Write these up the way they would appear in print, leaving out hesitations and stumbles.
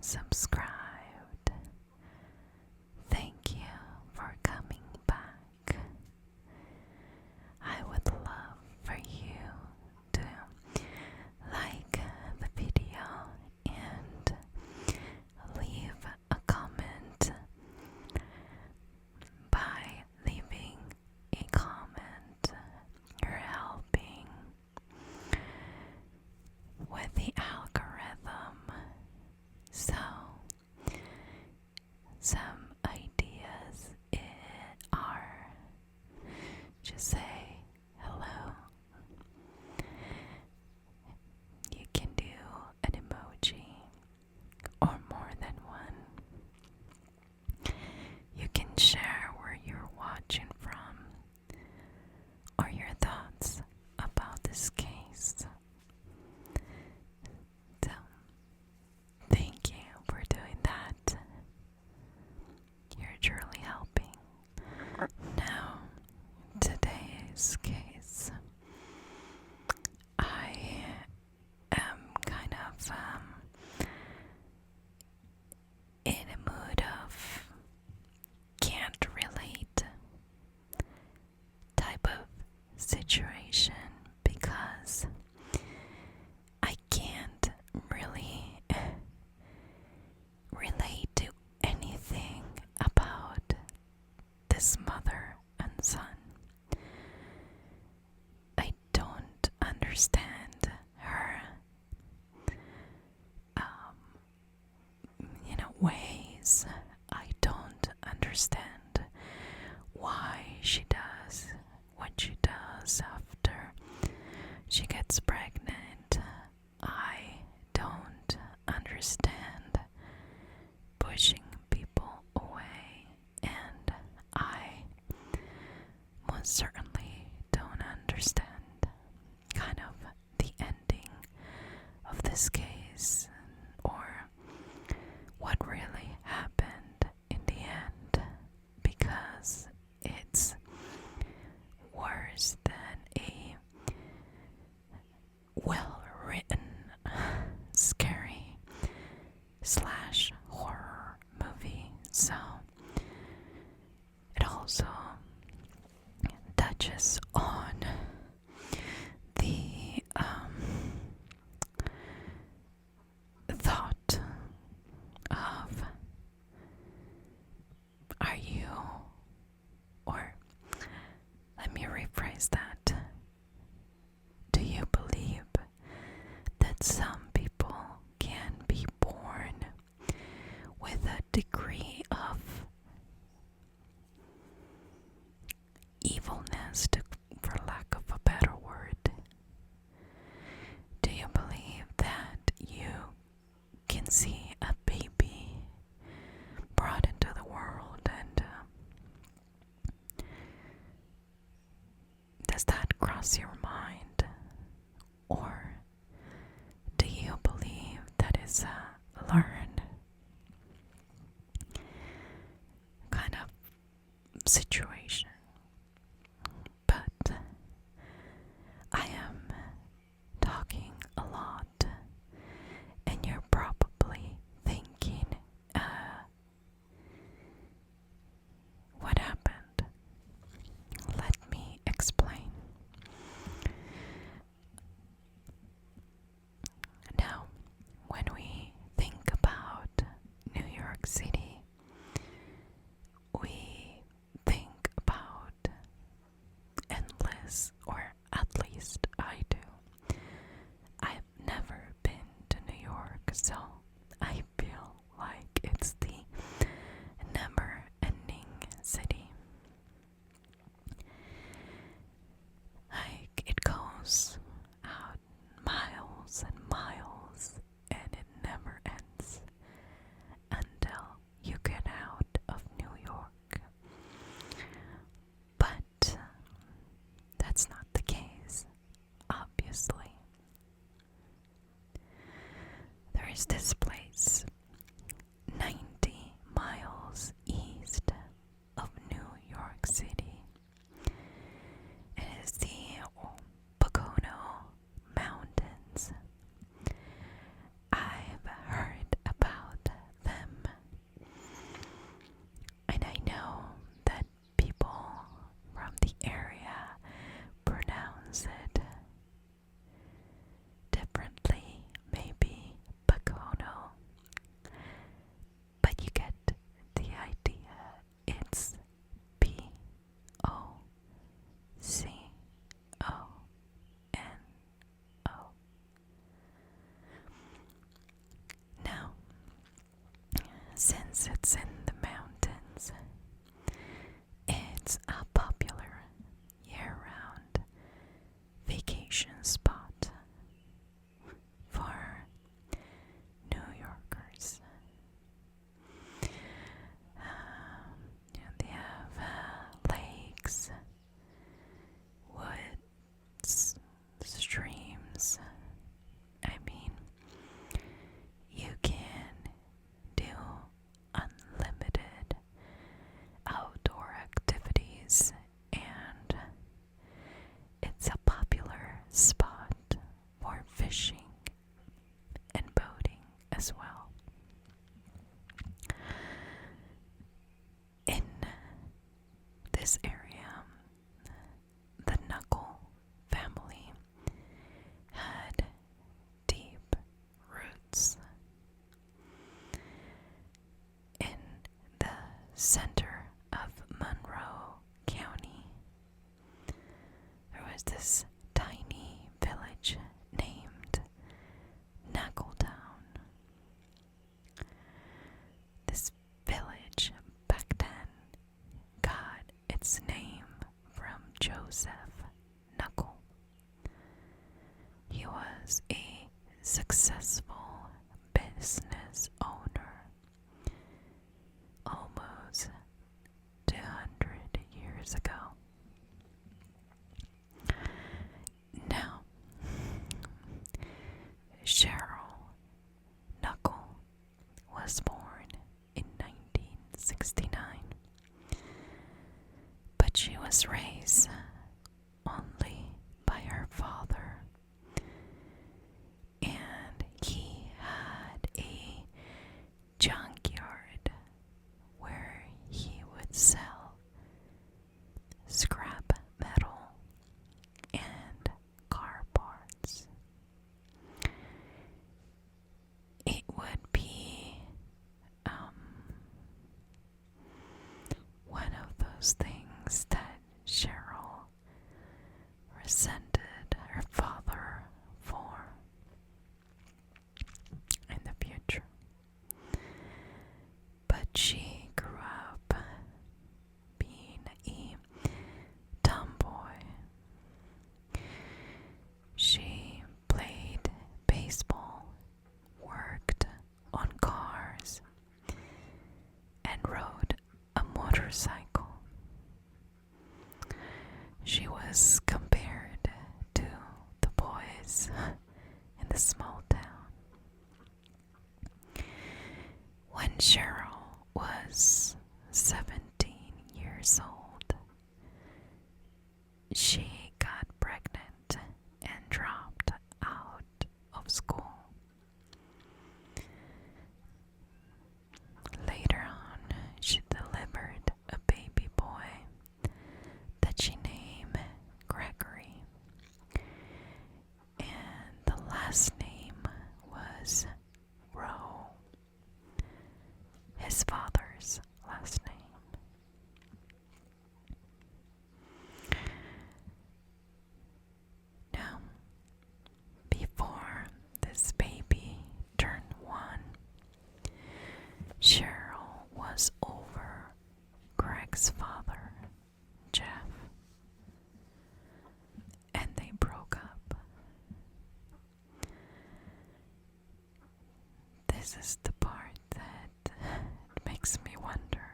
subscribed. Thank you for coming back. I would love for you to like the video and leave a comment. By leaving a comment, you're helping with the algorithm. So, some ideas are just say hello. You can do an emoji or more than one. You can share where you're watching from or your thoughts about this case. So, thank you for doing that. You're truly helping. Now, today's case, I am kind of in a mood of can't relate type of situation because I can't really relate to anything about this mother and son. I don't understand her ways. I don't understand why she does what she does after she gets pregnant. I don't understand pushing people away, and I most certainly don't understand kind of the ending of this case or what really happened in the end, because it's worse than a well-written, scary slash horror movie. So it also touches on the thought of, are you, or let me rephrase that, do you believe that some people can be born with a degree of evilness, for lack of a better word? Do you believe that you can see a baby brought into the world and does that cross your mind? Or do you believe that it's a learned kind of situation? But I am talking a lot, and you're probably thinking, what happened? Let me explain. Now, when we think about New York City, we think about endless, or at least I do. I've never been to New York, so I feel like it's the never-ending city. Like, it goes out miles and miles, and it never ends until you get out of New York. But that's not the case, obviously. There is this place 90 miles east of New York City. It is the Pocono Mountains. I've heard about as well. In this area, the Knukle family had deep roots. In the center of Monroe County, there was this tiny village named Knackletown. This village back then got its name from Joseph Knukle. He was a successful business owner almost 200 years ago. Now, Cheryl Knukle was born in 1969, but she was raised only by her father, and he had a junkyard where he would sell scrap metal and car parts. It would be one of those things that Cheryl resented her father for in the future. But she grew up being a tomboy. She played baseball, worked on cars, and rode a motorcycle. She was compared to the boys in the small town. When Cheryl was 17 years old, she got pregnant and dropped out of school. Later on, she delivered a baby boy that she named Gregory, and the last name was Rowe, his father's last name. Now, before this baby turned 1, Cheryl was over Greg's father, Jeff, and they broke up. This is the part that makes me wonder.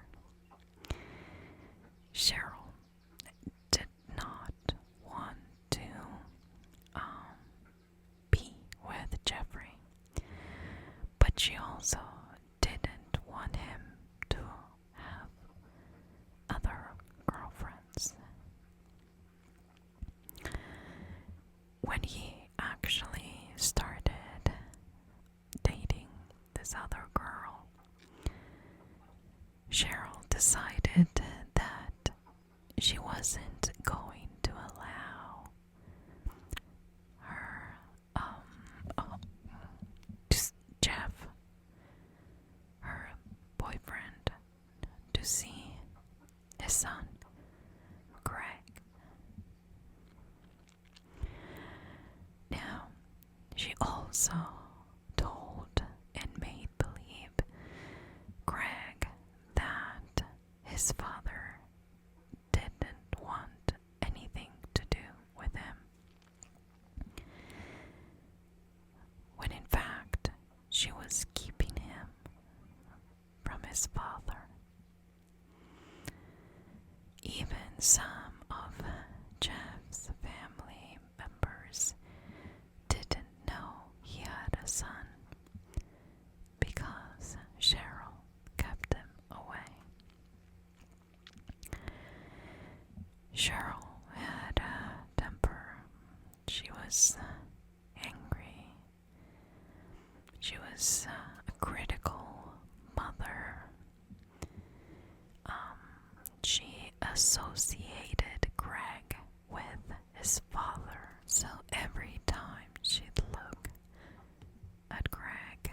Cheryl did not want to be with Jeffrey, but she also didn't want him to have other girlfriends. When he actually started dating this other girl, Cheryl decided that she wasn't going to allow her, Jeff, her boyfriend, to see his son, Greg. Now, she also told and made believe Greg that his father didn't want anything to do with him, when in fact she was keeping him from his father. Even some of Jeff's family members didn't know he had a son because Cheryl kept him away. Cheryl had a temper. She was angry. She was a critical mother. She associated Greg with his father, so every time she'd look at Greg,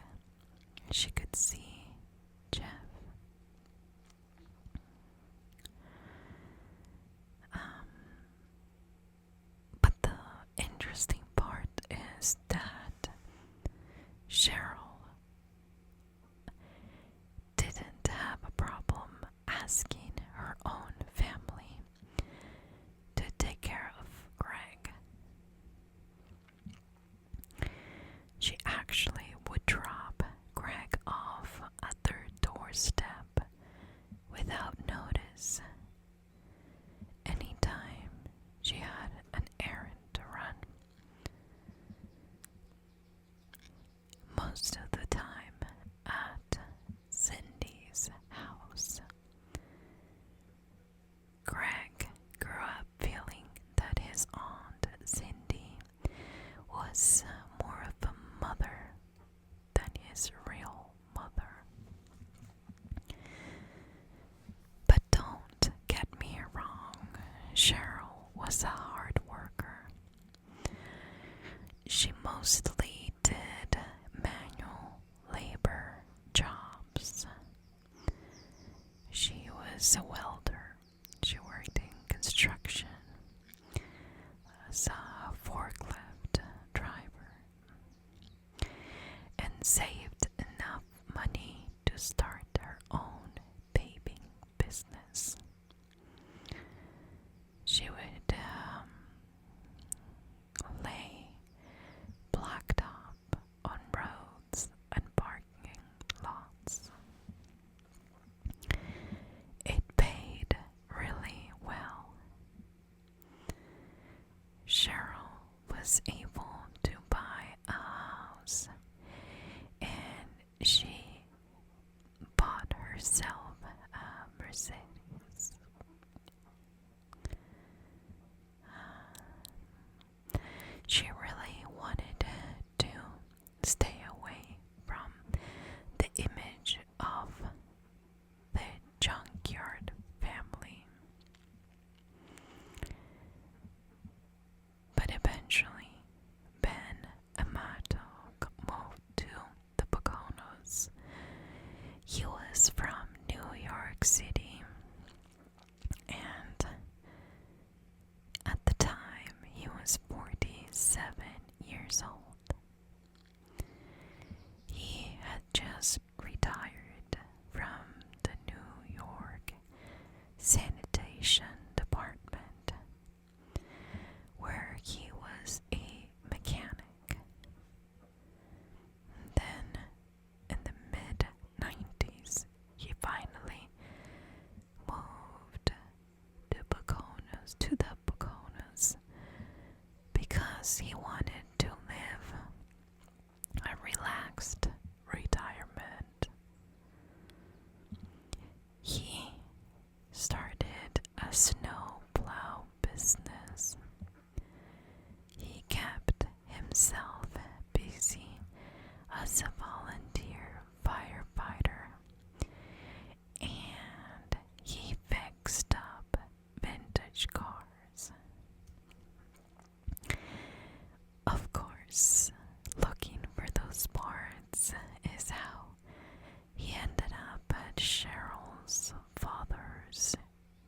she could see Jeff. But the interesting part is that Cheryl didn't have a problem asking her own family to take care of Greg. She actually would drop Greg off at their doorstep without notice anytime she had an errand to run. Most of the time at Cindy's house, Greg grew up feeling that his aunt Cindy was more of a mother than his real mother. But don't get me wrong, Cheryl was a hard worker. She mostly did manual labor jobs. She was a welder. She worked in construction as a forklift driver and saved enough money to start her own paving business. She would lay blacktop on roads and parking lots. It paid really well. Cheryl was able to buy a house, and she bought herself a Mercedes. She really wanted to stay away from the image of the junkyard family. But eventually, Ben Amato moved to the Poconos. He was from New York City, and at the time he was 47 years old. He had just retired from the New York Sanitation Department, where he was a mechanic. Then, in the mid-90s, he finally moved to the Poconos because he wanted to live a relaxed retirement. He started a snowplow business. He kept himself busy as a volunteer firefighter, and he fixed up vintage cars. Of course, looking for those parts is how he ended up at Cheryl's father's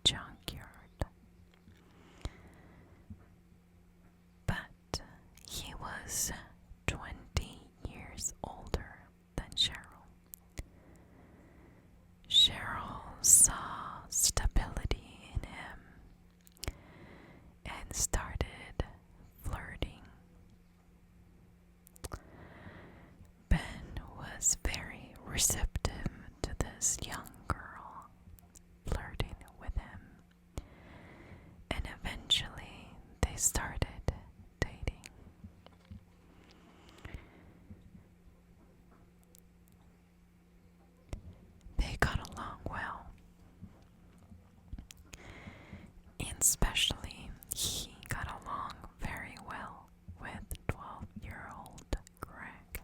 junkyard. But he was 20 years older than Cheryl. Cheryl saw stability in him and started flirting. Ben was very receptive to this young girl flirting with him, and eventually they started dating. They got along well, and especially he got along very well with 12-year-old Greg.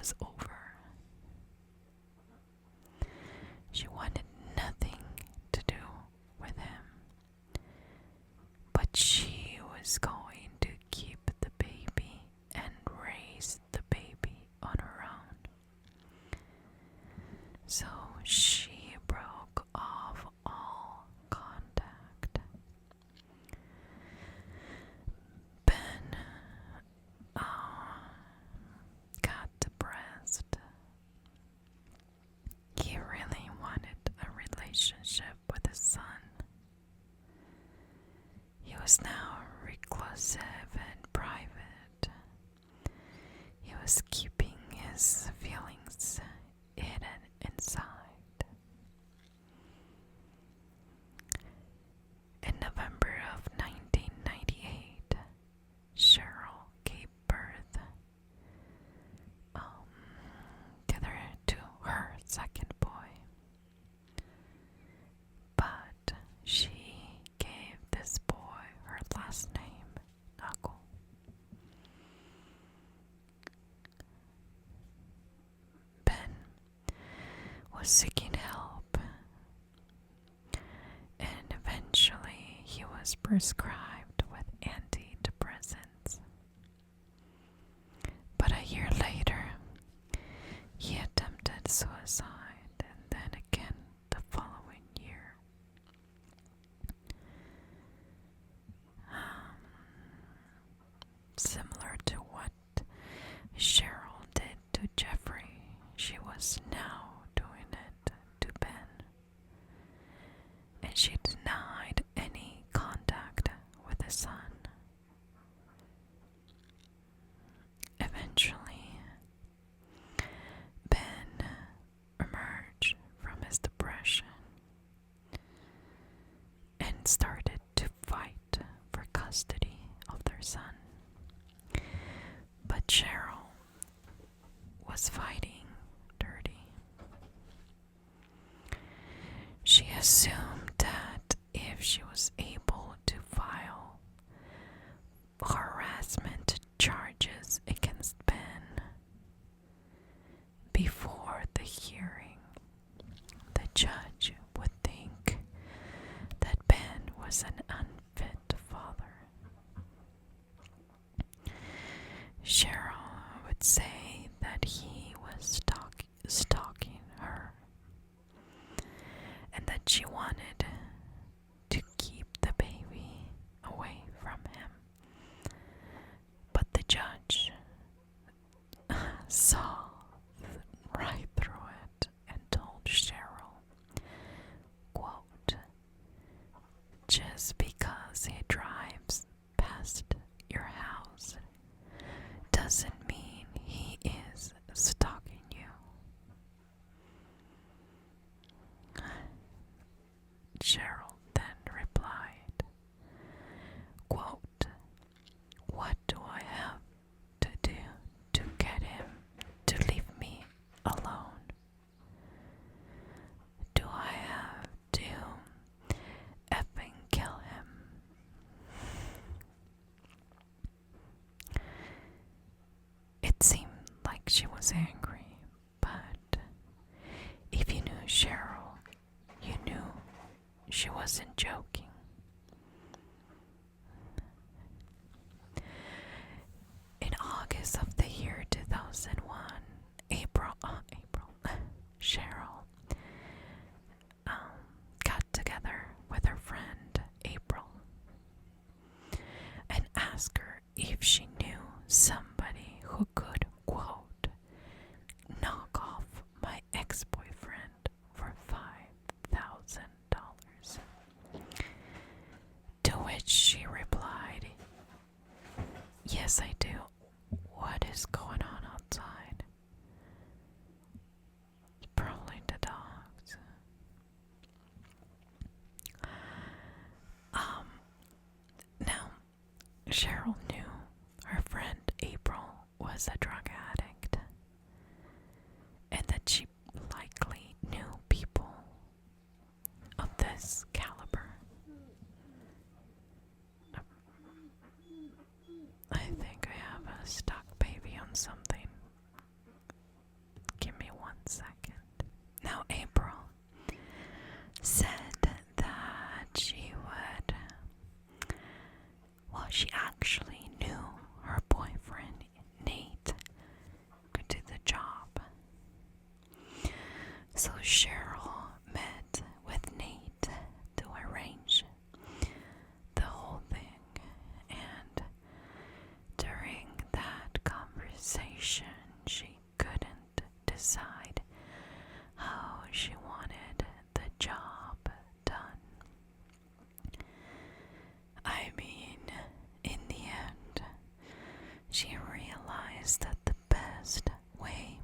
was over. She wanted nothing to do with him, but she was going to keep the baby and raise the baby on her own. So she broke off all contact. Ben got depressed. He really wanted a relationship with his son. He was now reclusive and private. He was keeping his feelings hidden inside. In November of 1998, Cheryl gave birth to her second boy. But she gave this boy her last name, Knukle. Ben was seeking help, and eventually he was prescribed with antidepressants. But a year later, he attempted suicide, and then again the following year. Similar to what Cheryl did to Jeffrey, she was now doing it to Ben. And she denied any contact with his son. Eventually, Ben emerged from his depression and started to fight for custody of their son. But Cheryl was fighting dirty. She assumed that if she was able to file harassment charges against Ben before the hearing, the judge would think that Ben was an unfit father. Cheryl would say that he was stalking her and that she wanted to keep the baby away from him. But the judge saw right through it and told Cheryl, quote, "Just because he drives past your house doesn't mean he is stalking you." Cheryl then replied, quote, "What do I have to do to get him to leave me alone? Do I have to effing kill him?" It seemed like she was angry, but if you knew Cheryl, you knew she wasn't joking. In August of the year 2001, Cheryl got together with her friend April and asked her if she knew somebody who could, quote, "knock off my ex-boyfriend for $5,000. To which she replied, "Yes, I do. What is going on outside?" Probably the dogs. Now, Cheryl knew her friend April was a drug addict, and that she likely knew people of this caliber. I think I have a stuck baby on something. Cheryl met with Nate to arrange the whole thing, and during that conversation, she couldn't decide how she wanted the job done. I mean, in the end, she realized that the best way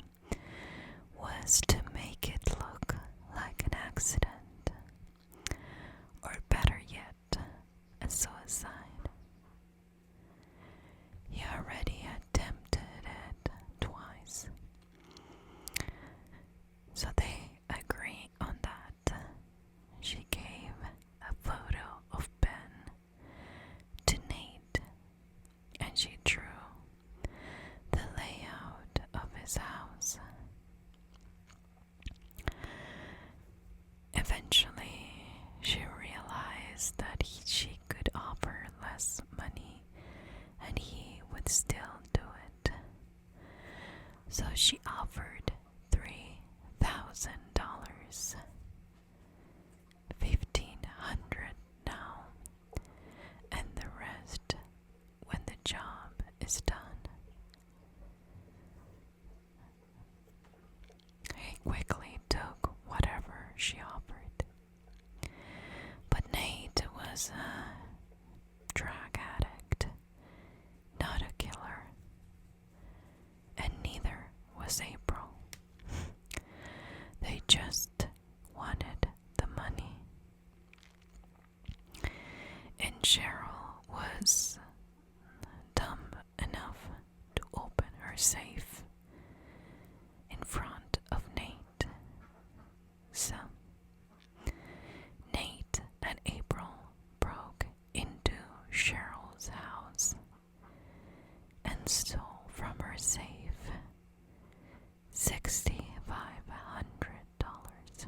was to make it look like an accident, or better yet, a suicide. He already attempted it twice, so they agree on that. She gave a photo of Ben to Nate, and she drew the layout of his house. Eventually, she realized that she could offer less money and he would still do it. So she offered $3,000, $1,500 now, and the rest when the job is done. He quickly took whatever she offered. But Nate was a drug addict, not a killer, and neither was April. They just wanted the money. And Cheryl was dumb enough to open her safe in front of Nate. So Nate and April broke into Cheryl's house and stole from her safe $6,500.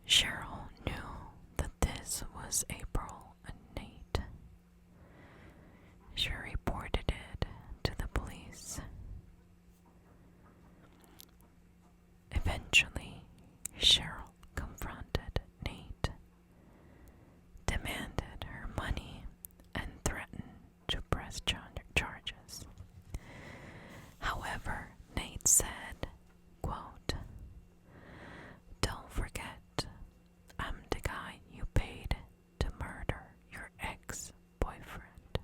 Cheryl knew that this was April and Nate. She reported it to the police. Eventually, Cheryl confronted Nate, demanded her money, and threatened to press charges. However, Nate said, quote, "Don't forget, I'm the guy you paid to murder your ex-boyfriend."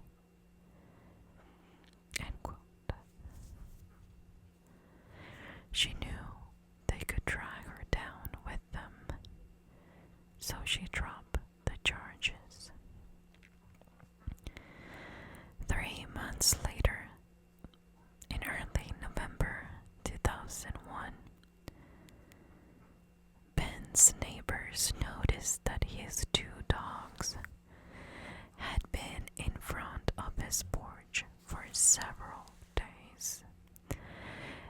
End quote. She knew they could drag her down with them, so she dropped the charges. 3 months later, in early November 2001, Ben's neighbors noticed that his 2 dogs had been in front of his porch for several days,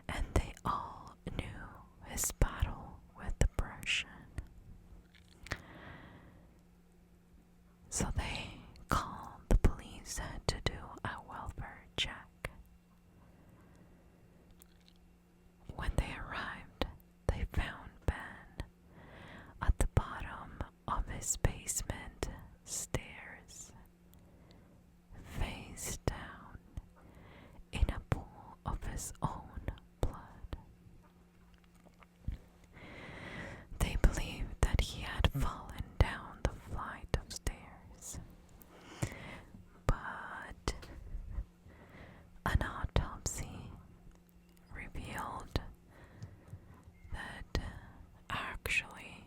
and they all knew his battle with depression. So they called the police to do a welfare check. When they arrived, they found Ben at the bottom of his basement stairs, face down in a pool of his own blood. They believed that he had fallen down the flight of stairs, but an autopsy revealed that actually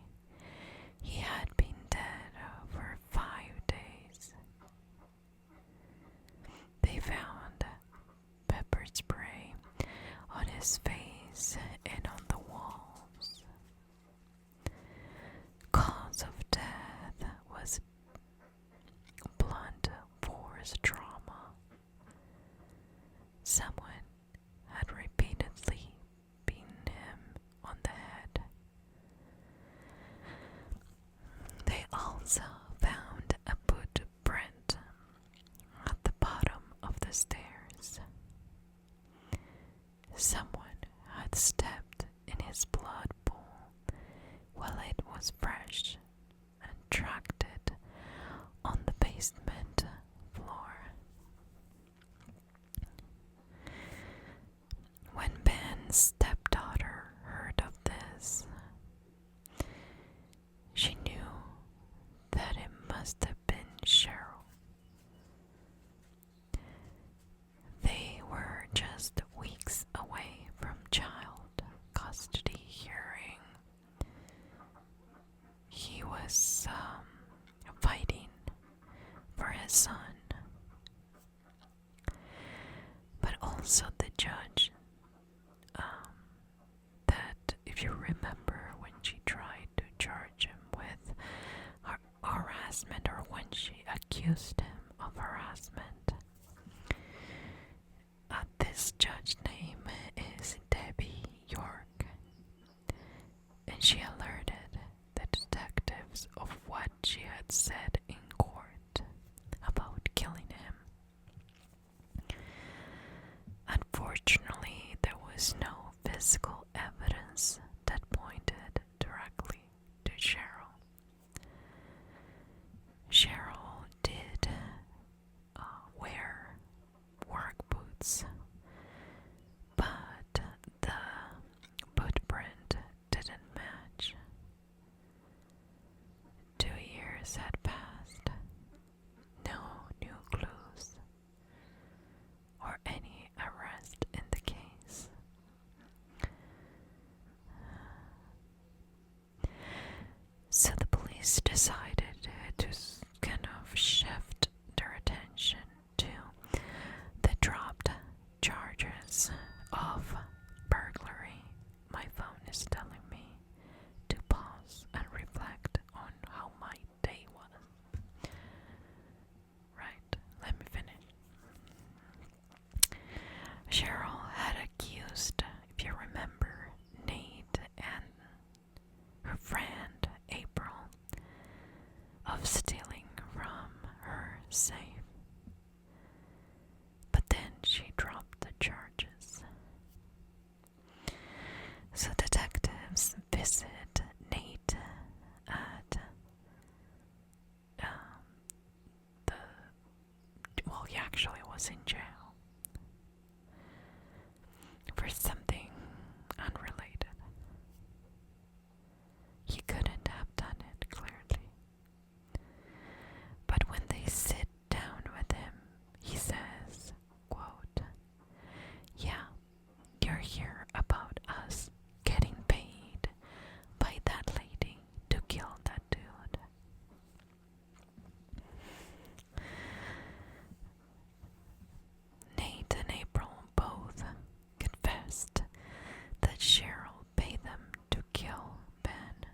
he had been dead for 5 days. They found pepper spray on his face and on the walls. Cause of death was blunt force trauma. Someone had repeatedly beaten him on the head. They also found a footprint at the bottom of the stairs. Someone had stepped in his blood pool while it was fresh and dragged it on the basement floor. When Ben's stepdaughter heard of this, she knew that it must have been Cheryl. They were just weeks away from child custody hearing. He was fighting for his son. But also the judge, that if you remember when she tried to charge him with harassment, or when she accused him of harassment, this judge's name is Debbie York, and she alerted the detectives of what she had said in court about killing him. Unfortunately, there was no physical evidence that pointed directly to Cheryl. Cheryl did wear work boots, but the footprint didn't match. 2 years had passed. No new clues or any arrest in the case. So the police decided to kind of shift their attention to the dropped charges of burglary. My phone is telling me to pause and reflect on how my day was. Right, let me finish. Cheryl had accused, if you remember, Nate and her friend April of stealing from her safe. But then she dropped the charges. So detectives visit Nate at he actually was in jail for something unrelated. He couldn't have done it, clearly. But when they sit down with him, he says, quote, "Yeah, you're here about us getting paid by that lady to kill that dude." Nate and April both confessed that Cheryl paid them to kill Ben,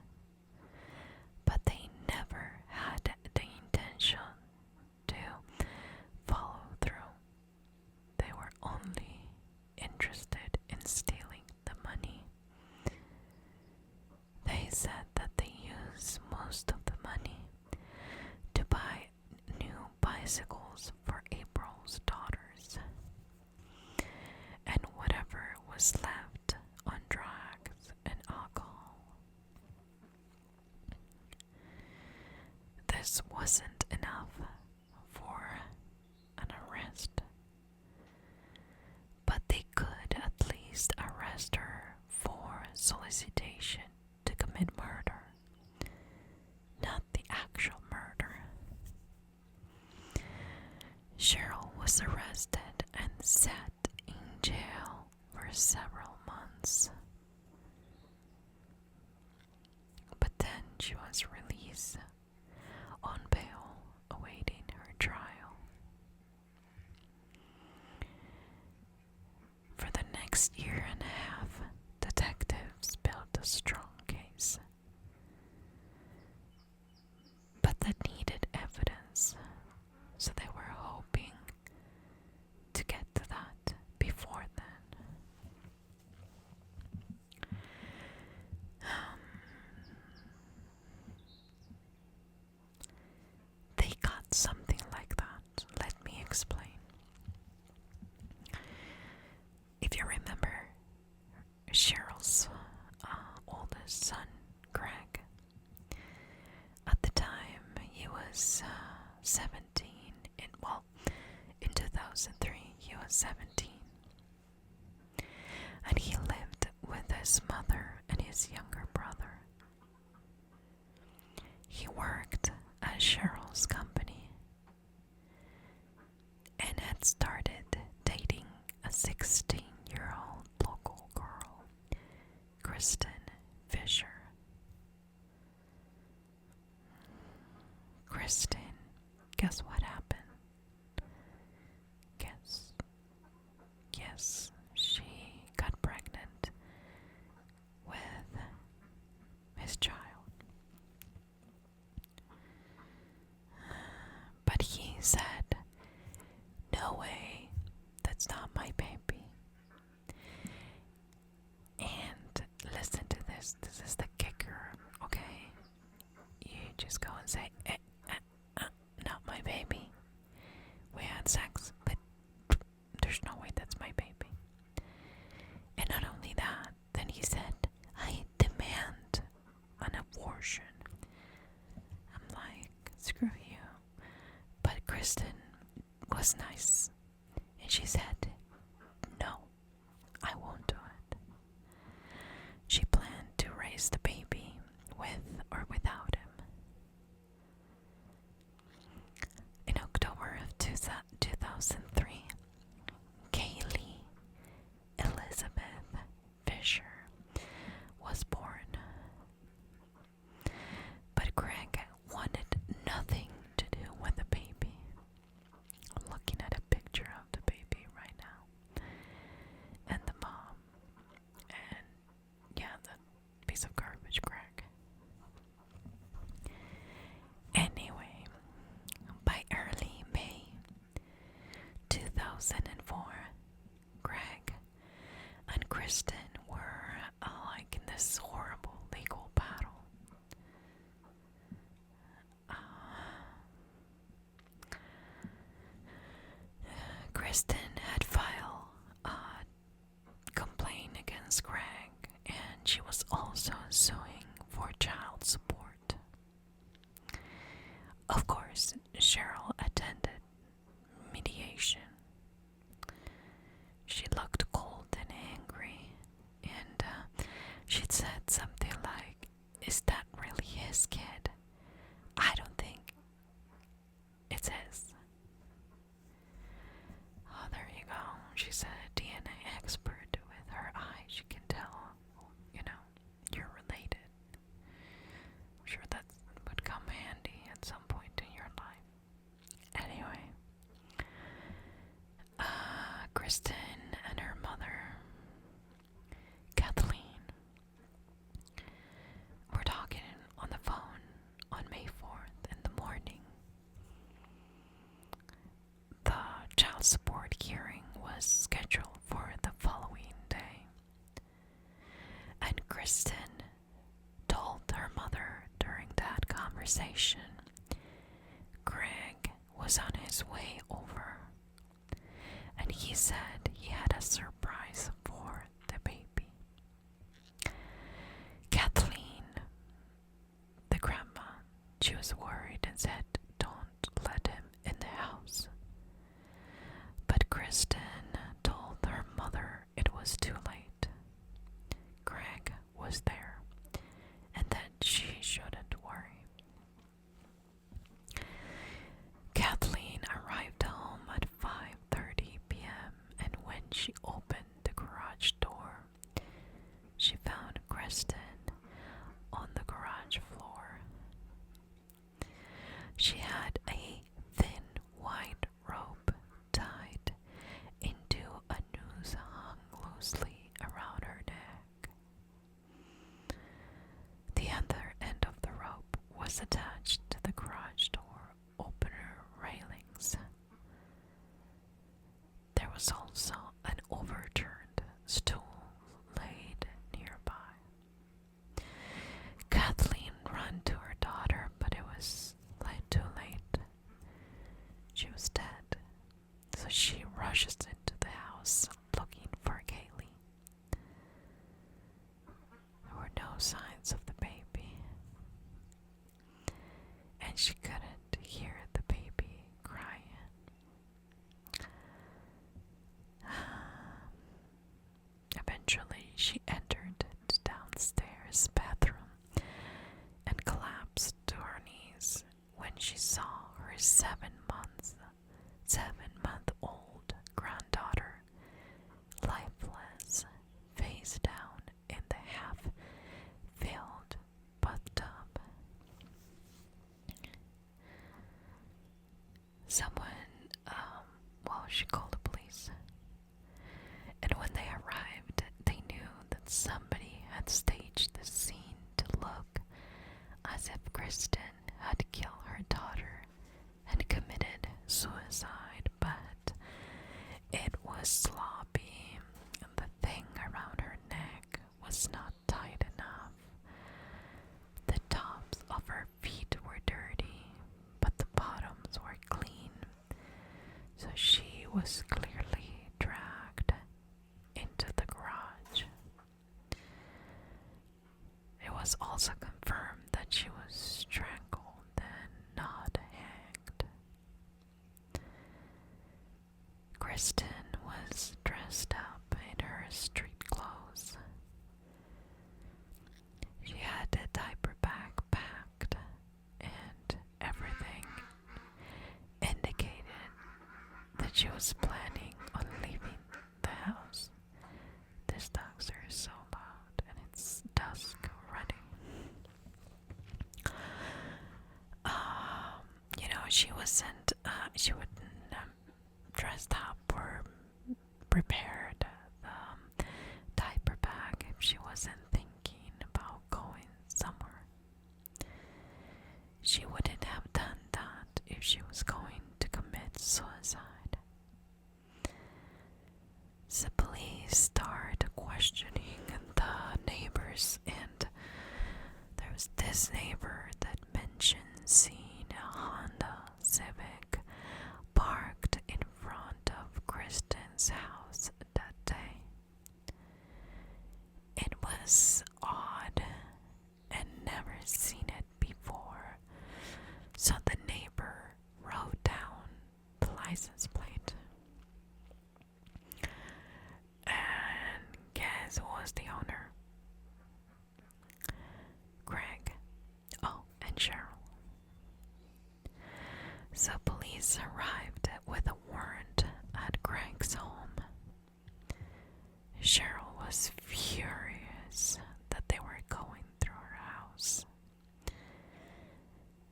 but they never had the intention to follow through. They were only interested in stealing the money. They said that they used most of the money to buy new bicycles for April's daughters, and whatever was left on drugs and alcohol. This wasn't enough for an arrest, but they could at least arrest her for solicitation to commit murder, not the actual murder. Cheryl was arrested and sat in jail for several months. But then she was released on bail, awaiting her trial. For the next year and a half, detectives built a strong case. But that needed evidence, so they were hoping to get to that before then. was 17. And he lived with his mother and his younger brother. He worked at Cheryl's company and had started dating a 16-year-old local girl, Kristen Fisher. Kristen, guess what happened? Yes, she got pregnant with his child. But he said, "No way, that's not my baby." And listen to this is the kicker, okay? You just go and say, not my baby. We had sex, but there's no way that's my baby. And not only that, then he said, "I demand an abortion." I'm like, screw you. But Kristen was nice, and she said, "No, I won't do it." She planned to raise the baby with or without him. In October of 2003, Kaylee Elizabeth Fisher was born. But Greg wanted nothing to do with the baby. I'm looking at a picture of the baby right now. And the mom. And yeah, that piece of garbage, Greg. Anyway, by early May 2004, Greg and Kristen were like in this horrible legal battle. Kristen had filed a complaint against Greg, and she was also suing for child support. Of course, Cheryl attended mediation. She looked cold and angry, and she'd said something like, "Is that really his kid? I don't think it's his." Oh, there you go. She's a DNA expert. With her eyes, she can tell, you're related. I'm sure that would come handy at some point in your life. Anyway, Kristen and her mother, Kathleen, were talking on the phone on May 4th in the morning. The child support hearing was scheduled for the following day. And Kristen told her mother during that conversation Greg was on his way over, and he said he had a surprise for the baby. Kathleen, the grandma, she was worried and said, "Don't let him in the house." But Kristen told her mother it was too late. Greg was there, and that she shouldn't worry. Kathleen arrived home at 5:30 p.m., and when she opened the garage door, she found Kristen on the garage floor. She had a thin white robe tied into a noose hung loosely around her neck. The other end of the rope was attached to the garage door opener railings. There was also an overturned stool laid nearby. Kathleen ran to her daughter, but it was too late. She was dead, so she rushes into the house looking for Kaylee. There were no signs of the baby, and she couldn't hear the baby crying. was also confirmed that she was strangled and not hanged. Kristen was dressed up in her street clothes. She had a diaper bag packed, and everything indicated that she was planning on leaving the house. These dogs are so loud, and it's dusk already. She wouldn't dressed up or prepared the diaper bag if she wasn't thinking about going somewhere. She wouldn't have done that if she was going to commit suicide. The police started questioning the neighbors, and there was this neighbor that mentioned seeing a Honda Civic parked in front of Kristen's house that day. It was odd and never seen it before, so the neighbor wrote down the license plate. And guess who was the owner? Greg. Oh, and Cheryl. So police arrived with a warrant at Greg's home. Cheryl was furious that they were going through her house.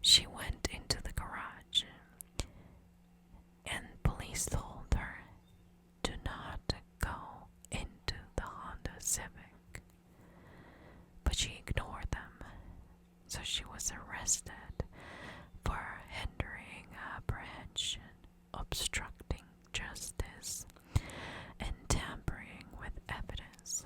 She went into the garage, and police told her, "Do not go into the Honda Civic." But she ignored them, so she was arrested for hindering apprehension, obstructing justice, and tampering with evidence.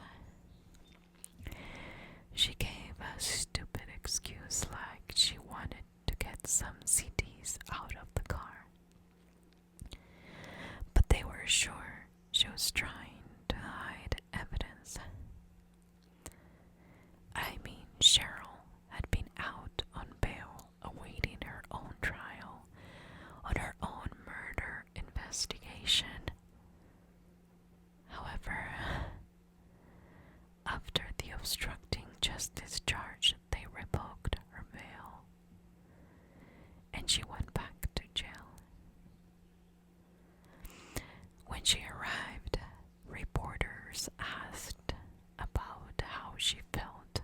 She gave a stupid excuse like she wanted to get some CDs out of the car. But they were sure she was trying to hide evidence. I mean, Cheryl had been out on bail awaiting her own trial on her own murder investigation. However, after the obstructing justice charge, they revoked her bail, and she went back to jail. When she arrived, reporters asked about how she felt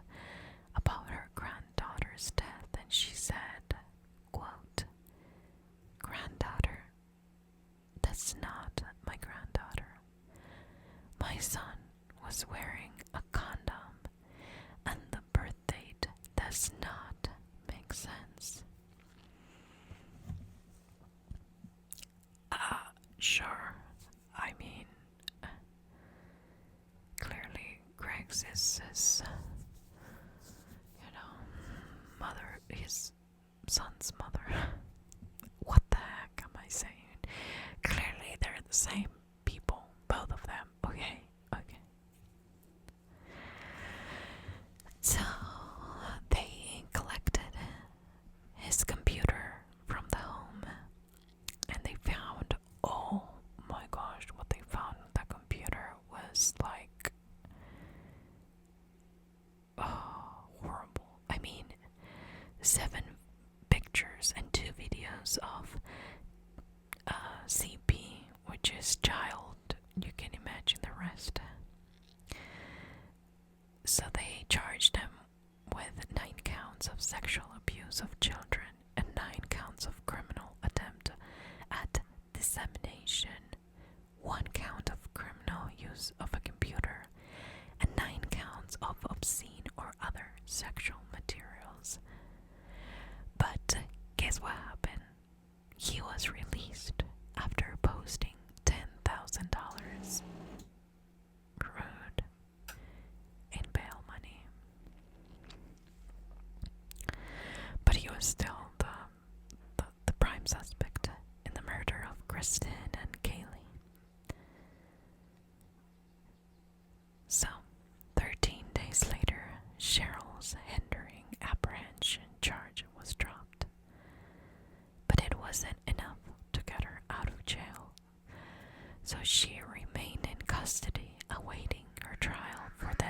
about her granddaughter's death, and she said, quote, "Granddaughter? That's not my granddaughter. My son was wearing a condom, and the birth date does not make sense." Sure. I mean, clearly Greg's is his, mother, his son's mother. What the heck am I saying? Clearly they're the same people, both of them. Okay. So they collected his computer from the home, and they found, oh my gosh, what they found on that computer was like, horrible. I mean, 7 pictures and 2 videos of CP, which is child. You can imagine the rest. So they charged him with 9 counts of sexual abuse of children and 9 counts of criminal attempt at dissemination, 1 count of criminal use of a computer, and 9 counts of obscene or other sexual materials. But guess what happened? He was released after posting $10,000. Rude. In bail money. But he was still the prime suspect in the murder of Kristen and Kaylee. So, 13 days later, Cheryl's hinder custody awaiting her trial for the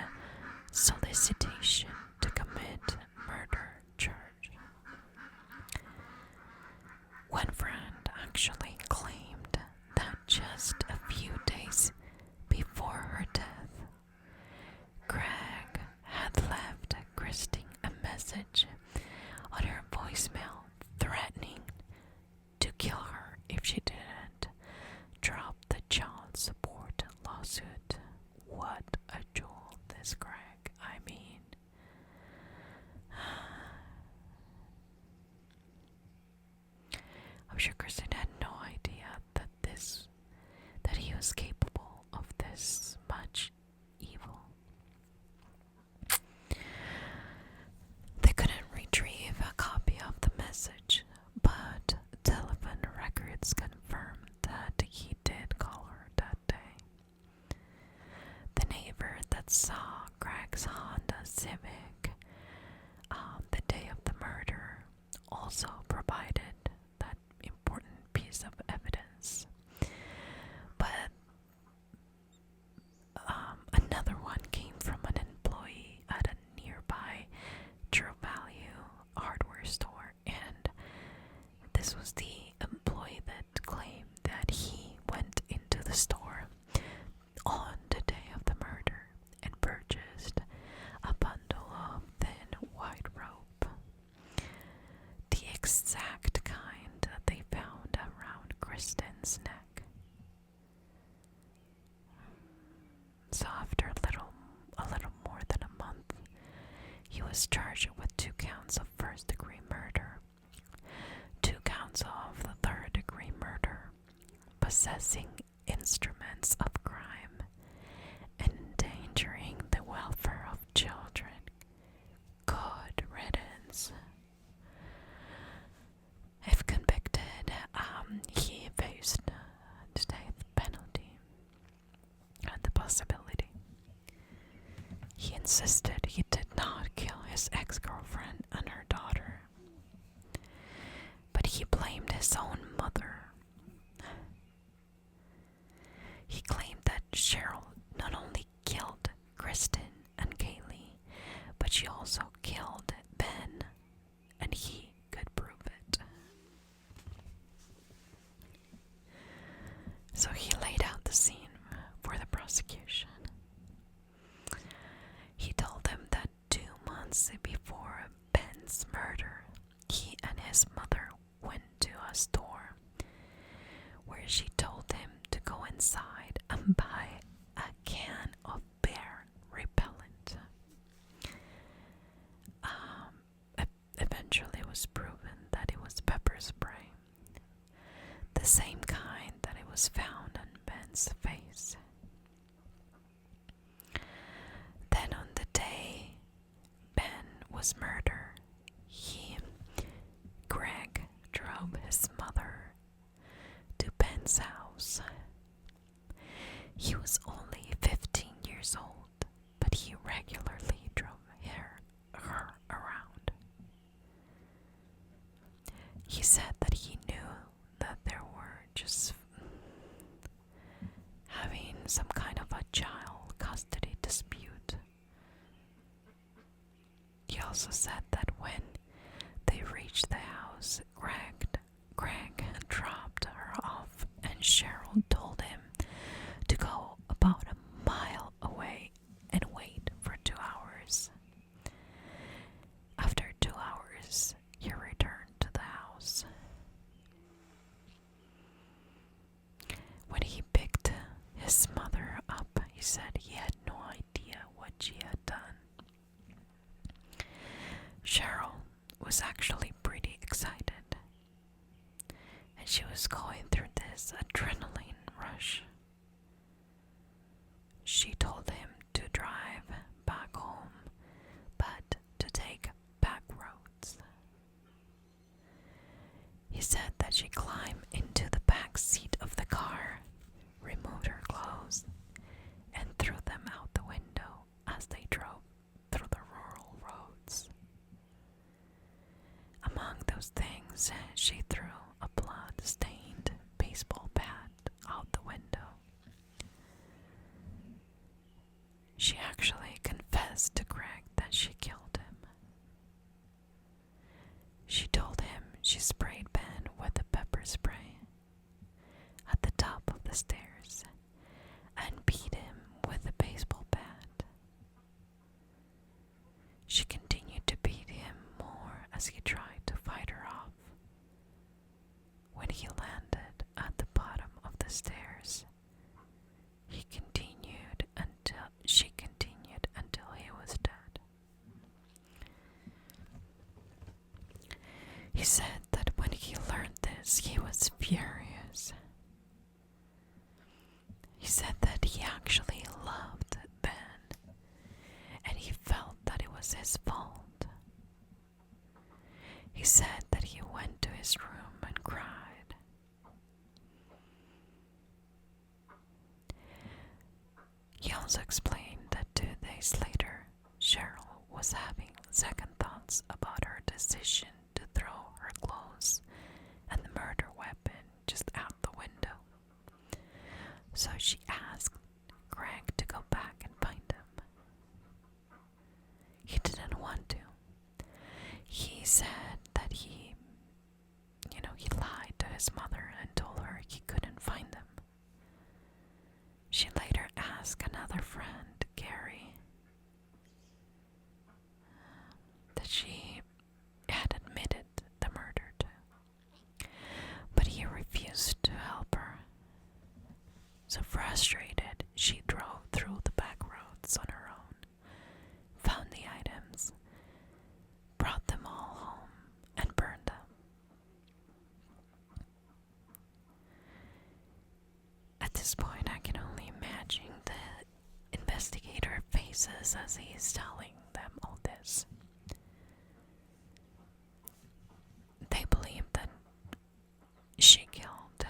solicitation to commit murder charge. One friend actually claimed that just a few days before her death, Greg had left Christine a message on her voicemail threatening to kill her if she didn't drop the child support lawsuit. What a jewel, this Greg. I mean, I'm sure Christine had no idea that he was capable of this much evil. They couldn't retrieve a copy of the message, but telephone records confirmed that he did call her that day. The neighbor that saw Greg's Honda Civic the day of the murder also provided that important piece of evidence. But another one came from an employee at a nearby True Value hardware store, and this was the employee that claimed that he went into the store on the day of the murder and purchased a bundle of thin white rope, the exact kind that they found around Kristen's neck. So after a little more than a month, he was charged with 2 counts of first-degree murder, 2 counts of the third-degree murder, possessing instruments of crime, and endangering the welfare of children. Good riddance. If convicted, he faced the death penalty and the possibility. He insisted he did not kill his ex-girlfriend and her daughter, but he blamed his own mother. He claimed that Cheryl not only killed Kristen and Kaylee, but she also killed Ben, and he could prove it. So he laid out the scene for the prosecution. He told them that 2 months before Ben's murder, he and his mother went to a store where she told him to go inside and buy a can of bear repellent. Eventually it was proven that it was pepper spray, the same kind that it was found on Ben's face. Then on the day Ben was murdered, Greg, drove his mother to Ben's house. He was only 15 years old, but he regularly drove her around. He said that he knew that they were just having some kind of a child custody dispute. He also said that when they reached the house, Greg dropped her off, and Cheryl told him to go about a mile away and wait for 2 hours. After 2 hours, he returned to the house. When he picked his mother up, he said he had no idea what she had done. Cheryl was actually pretty excited, and she was going through this adrenaline rush. She told him to drive back home, but to take back roads. He said that she climbed into the back seat of the car, removed her clothes, and threw them out the window as they drove through the rural roads. Among those things, she threw a blood-stained baseball bat out the window. said that he actually loved Ben, and he felt that it was his fault. He said that he went to his room and cried. He also explained that 2 days later, Cheryl was having second thoughts about her decision to throw her clothes and the murder weapon just out the window. So she asked Greg to go back and find him. He didn't want to. He said that he lied to his mother and told her he couldn't find them. She later asked another friend, Gary, that she had admitted the murder to, but he refused to help her. So frustrated, she drove through the back roads on her own, found the items, brought them all home, and burned them. At this point, I can only imagine the investigator faces as he is telling them all this. They believe that she killed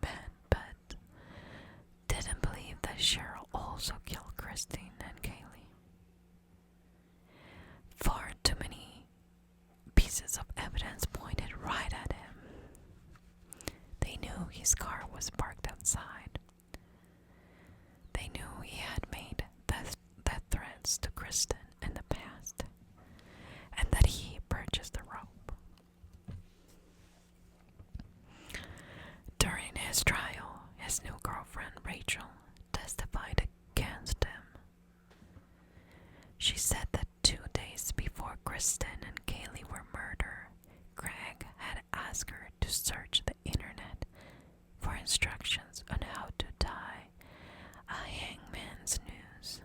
Ben, but didn't believe that Cheryl also killed Christine and Kaylee. Far too many pieces of evidence pointed right at him. They knew his car was parked outside. They knew he had made death threats to Kristen in the past, and that he purchased the rope. During his trial, his new girlfriend Rachel testified against him. She said that 2 days before Kristen and Kaylee were murdered, Greg had asked her to search the internet for instructions on how to tie a hangman's noose.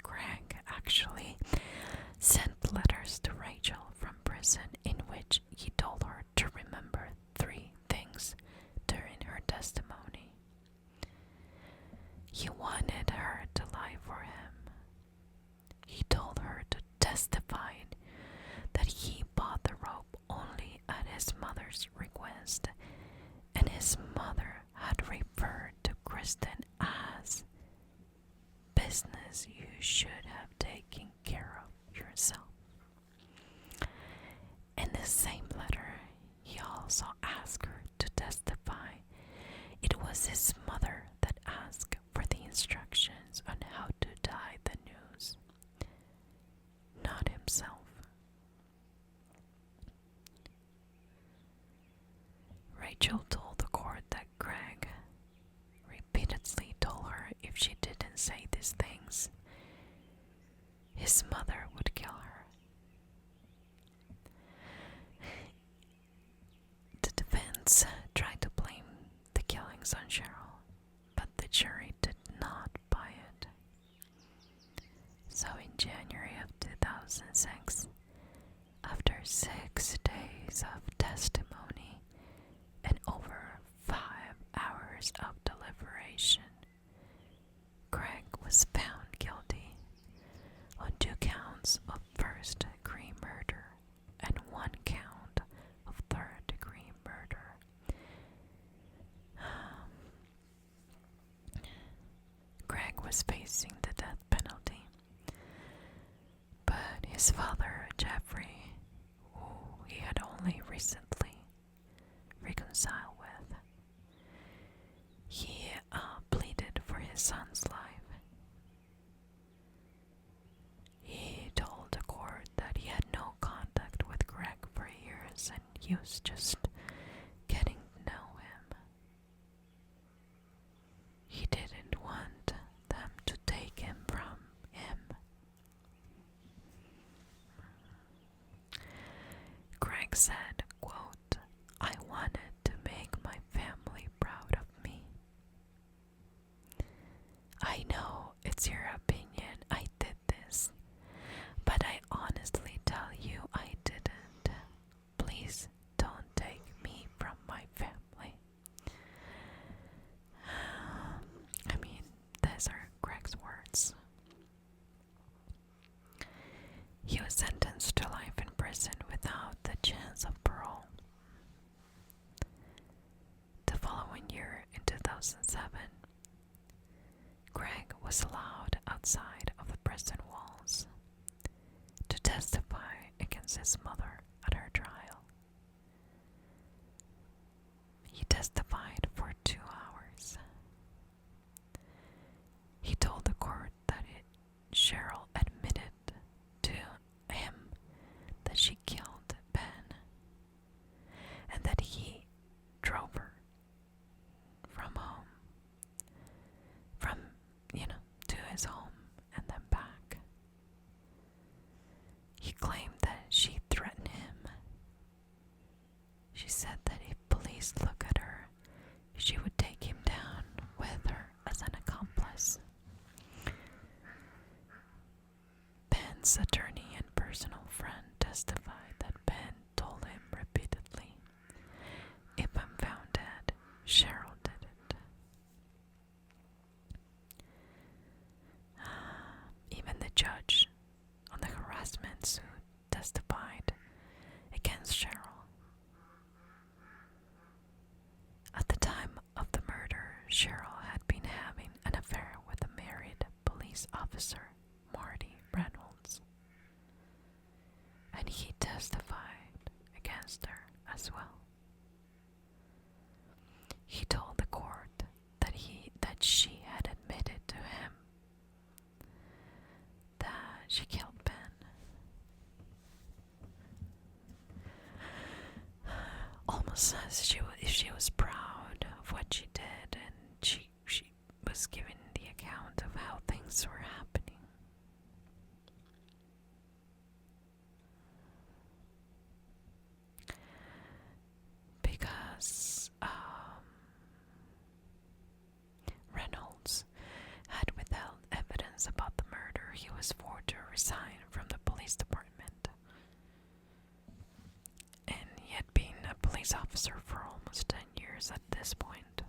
Greg actually sent letters to Rachel from prison in which he told her to remember 3 things during her testimony. He wanted her to lie for him. He told her to testify that he bought the rope only at his mother's request, and his mother had referred to Kristen as business you should have taken care of yourself. In the same letter, he also asked her to testify it was his mother that asked for the instructions on how to tie the noose, not himself. Rachel told the court that Greg repeatedly told her if she didn't say these things, his mother would kill her. The defense tried to blame the killings on Cheryl, but the jury did not buy it. So in January of 2006, after 6 days of testimony and over 5 hours of deliberation, Greg was found guilty on 2 counts of first-degree murder and 1 count of third-degree murder. Greg was facing the death penalty, but his father, Jeffrey, who he had only recently reconciled with, he pleaded for his son's life. He told the court that he had no contact with Greg for years and he was just getting to know him. He didn't want them to take him from him. Greg said, quote, "I wanted to make my family proud of me. I know it's your opinion I did this, but I honestly tell you I didn't. Please don't take me from my family." 2007, Greg was allowed outside of the prison walls to testify against his mother at her trial. He testified for 2 hours. He told the court that Cheryl admitted to him that she killed Ben and that he drove her from home, to his home and then back. He claimed that she threatened him. She said that if police look at her, she would take him down with her as an accomplice. Ben's attorney and personal friend testified that Ben told him repeatedly, "If I'm found dead, Cheryl did it." Even the judge on the harassment suit testified against Cheryl. At the time of the murder, Cheryl had been having an affair with a married police officer, Marty Reynolds, and he testified against her as well. He told the court that she had admitted to him that she killed Ben. Almost as if she was proud of what she did, and she was giving the account of how things were happening. Because Reynolds had withheld evidence about the murder, he was forced to resign from the police department. And he had been a police officer for almost 10 years at this point.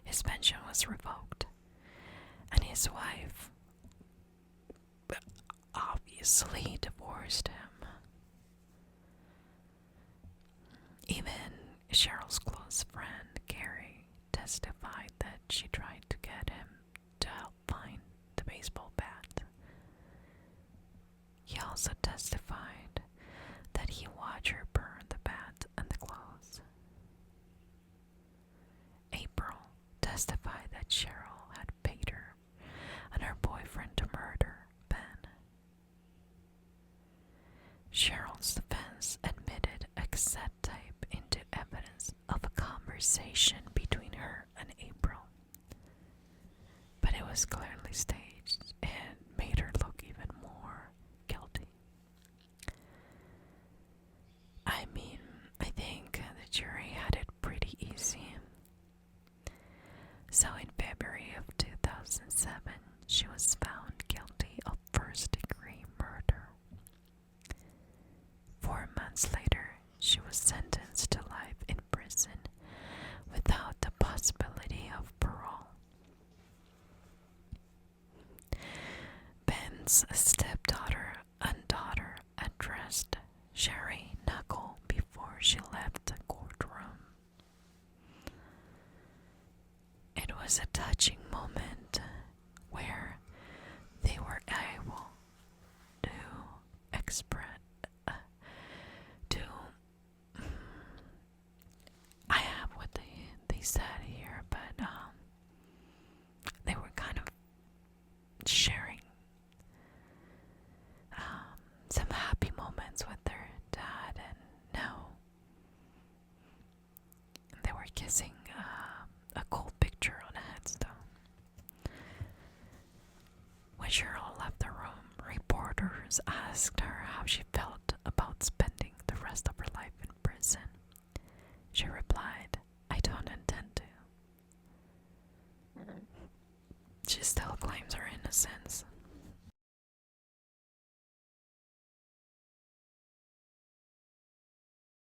His pension was revoked, and his wife obviously divorced him. Even Cheryl's close friend, Gary, testified that she tried to get him to help find the baseball bat. He also testified that he watched her burn the bat and the clothes. April testified that Cheryl had paid her and her boyfriend to murder Ben. Cheryl's defense admitted a cassette tape into evidence of a conversation between her and April, but it was clearly staged and made her look even more guilty. I mean, I think the jury had it pretty easy. So in February of 2007, she was found guilty of first-degree murder. 4 months later, she was sentenced to life in prison without the possibility of parole. Ben's stepdaughter and daughter addressed Sherry Knukle before she left the courtroom. It was a touching moment where they were able to express I have what they said here, but they were kind of sharing some happy moments with their dad, and now they were kissing a cool picture on a headstone. When Cheryl left the room, reporters asked her how she felt about spending the rest of her life in prison. She replied, "I don't intend to." She still claims her